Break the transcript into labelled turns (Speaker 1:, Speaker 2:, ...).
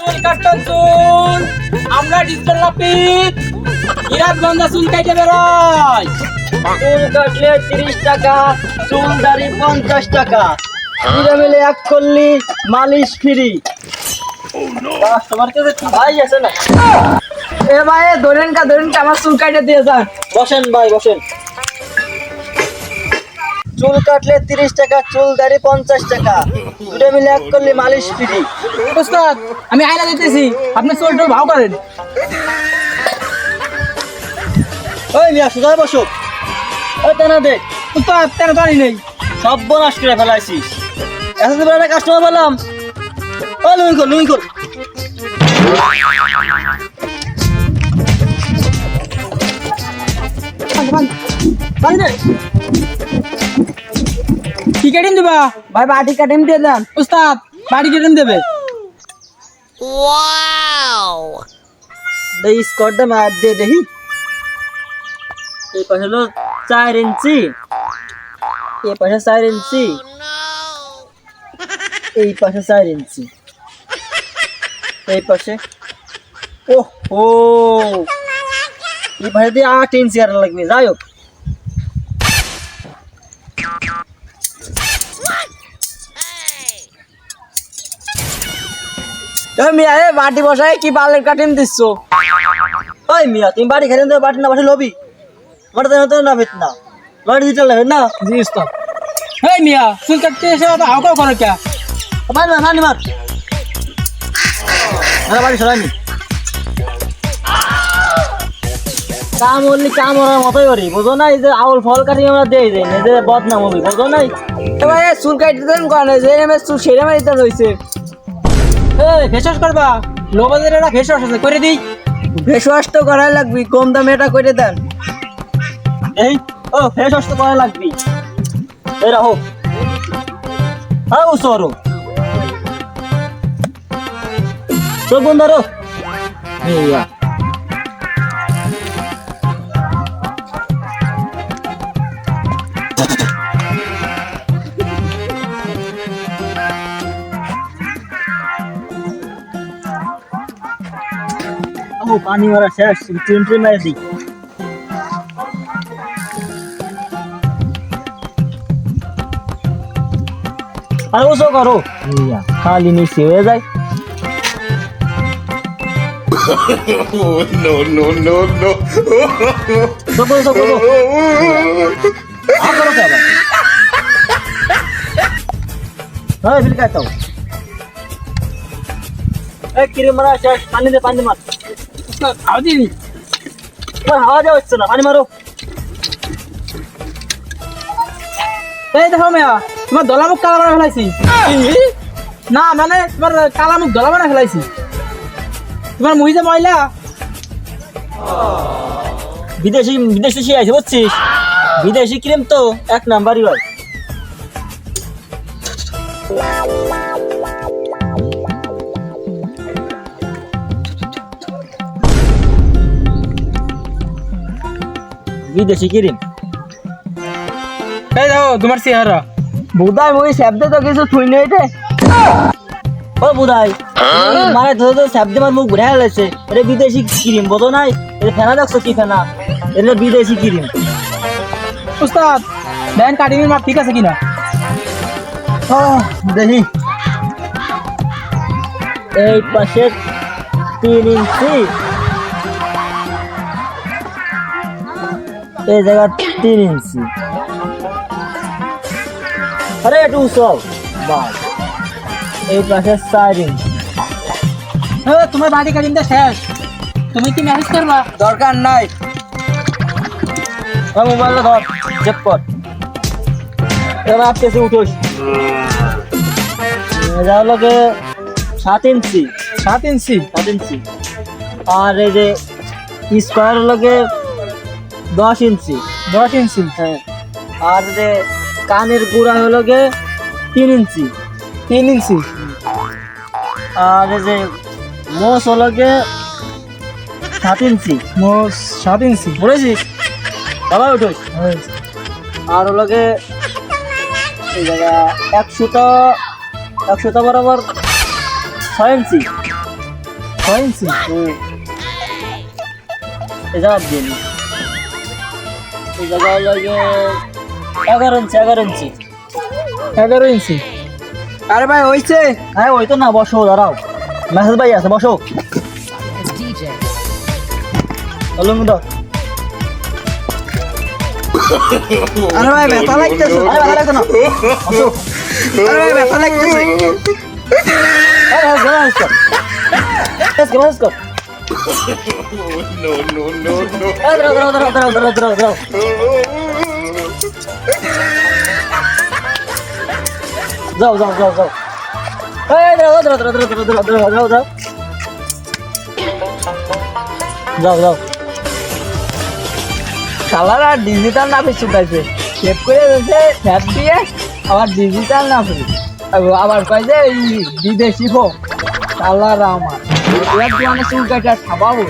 Speaker 1: চুল কাটন চুল আমরা ডিজিটাল লাপিত ইরাতগঞ্জে চুল কাটে বেরোয়।
Speaker 2: চুল কাটলে 30 টাকা, চুল দাড়ি 50 টাকা, দুটো মিলে এক করলি মালিশ ফ্রি। কাস্টমার কাছে ভাই আছে না?
Speaker 3: এ ভাই ধরেন কা আমার চুল কাটে দিয়ে যান।
Speaker 2: বসেন ভাই বসেন। চুল কাটলে 30 টাকা, চুল দাড়ি 50 টাকা, দুটো মিলে এক করলি মালিশ ফ্রি।
Speaker 3: ওস্তাদ আমি আয়না দিতেছি, আপনি চুল টুল ভাও করেন।
Speaker 2: ওই মিয়া সুদা বসো। ওই তেনা দে।
Speaker 3: ওস্তাদ কেন জানি নেই।
Speaker 2: সব বোনাস করে ফেলাইছিস। এত বড় একটা কাস্টমার পেলাম। ও লুই কর।
Speaker 3: কি কাটিং দিবা? ভাই বাটি কাটিং দিয়ে দেন। ওস্তাদ বাটি কাটিং দেবে।
Speaker 2: এই স্কটটা মার দিয়ে দেখি। এই পাশে হলো 4 ইঞ্চি, এই পাশে 4 ইঞ্চি, এই পাশে 4 ইঞ্চি, এই পাশে ওহো এই পাশে দিয়ে 8 ইঞ্চি আর লাগবে। যাই হোক
Speaker 3: মিয়া এ বাটি বসায় কি বালের কাটিং দিচ্ছ?
Speaker 2: ওই মিয়া তুমি বাড়ি খেলেন তো বাটি না বাসে লবি আমার তো না ভেত না বাড়ি দিতে লাগবে না।
Speaker 3: জি ওস্তাদ। এই মিয়া চুল কাটতে এসে তো হাওকা করে কে?
Speaker 2: মার বাড়ি সরাইনি কাম হলি কাম ওরার মতোই করি, বুঝো না? এই যে আউল ফল কাটি আমরা দেই দেই না, যে বদনাম হবি, বুঝো নাই?
Speaker 3: এ ভাই চুল কাটতে দেন কোন যে এমএস চুল সেরে মারিতে রইছে। এই ফেসওয়াশ করবা? লো বাজারে একটা ফেসওয়াশ আছে, করে দিই।
Speaker 2: ফেসওয়াশ তো করাই লাগবি, কম দামে এটা করে দেন। এই ও ফেসওয়াশ তো করা লাগবি। এই রাখো। হ্যাঁ ও সরো চোখ বন্ধ করো। এইয়া পানি মারা শেষ, ট্রেন মেরে দিই। আর ওসব করো খালি নিচে হয়ে যায়। ক্রিম মারা শেষ, পানি দে, পানি মার।
Speaker 3: হাওয়া দিবি?
Speaker 2: হাওয়া দেওয়া হচ্ছে না, পানি মারো।
Speaker 3: এই দেখো মিয়া তোমার দলামুখ কালা বানা ফেলাইছি। না মানে তোমার কালা মুখ দলা বানা ফেলাইছি। তোমার মুহি যে ময়লা।
Speaker 2: বিদেশি আছে বুঝছিস, বিদেশি ক্রিম তো 1 নাম্বারই হয়। বিদেশি ক্রিম।
Speaker 3: এই দেখো তোমার চেহারা।
Speaker 2: বুদাই মুই শব্দ তো কিছু থুই নেই রে। ও বুদাই মানে ধরে শব্দ আমার মুখ ঘুরে গেছে। এটা বিদেশি ক্রিম বোঝো নাই? এটা ফেনা দেখছো কি ফেনা? এটা বিদেশি ক্রিম।
Speaker 3: উস্তাদ দেন কাটিং এর মাপ ঠিক আছে কিনা?
Speaker 2: দেখি এই পাশে 3 ইঞ্চি, এই জায়গা 3 ইঞ্চি। আরে একটু সব বাস। এই পাশে 4 ইঞ্চি।
Speaker 3: তোমার বাড়ি কাটিংটা শেষ, তুমি কি ম্যানেজ করবা?
Speaker 2: দরকার নাই, মোবাইলটা ধর, চেক কর। এবার আপনি উঠোস। যা লোকে 7 ইঞ্চি,
Speaker 3: 7 ইঞ্চি।
Speaker 2: 7 ইঞ্চি। আর এই যে স্কোয়ার লোকে 10 ইঞ্চি।
Speaker 3: 10 ইঞ্চি।
Speaker 2: হ্যাঁ। আর যে কানের গুড়া হলো গে 3 ইঞ্চি।
Speaker 3: 3 ইঞ্চি।
Speaker 2: আর এই যে মোষ হলো গে 7 ইঞ্চি।
Speaker 3: মোষ 7 ইঞ্চি।
Speaker 2: বুঝেছিস? সবাই উঠোস। আর হলো গে এই জায়গা 100 বরাবর 6 ইঞ্চি।
Speaker 3: 6 ইঞ্চি
Speaker 2: এটা দিন এই জায়গা লাগে 11 ইঞ্চি
Speaker 3: 11 ইঞ্চি আরে ভাই হইছে
Speaker 2: হ্যাঁ ওই তো না বসো দাঁড়াও মেসেজ ভাই আছে বসো হ্যালো মুদা
Speaker 3: আরে ভাই ব্যথা লাগতেছে
Speaker 2: আরে ভালো লাগতো না বসো
Speaker 3: আরে ভাই ব্যথা লাগতেছে
Speaker 2: আরে let's go দাঁড়াও যাও এই যাও
Speaker 3: শালারা ডিজিটাল নাফি চুকাইছে সেভ করে দিয়েছে সেভ দিয়ে আবার ডিজিটাল নাফি আবার কয় যে এই বিদেশি ফোন শালারা আমার এবার দোকানে চুল কাটা খাবাবো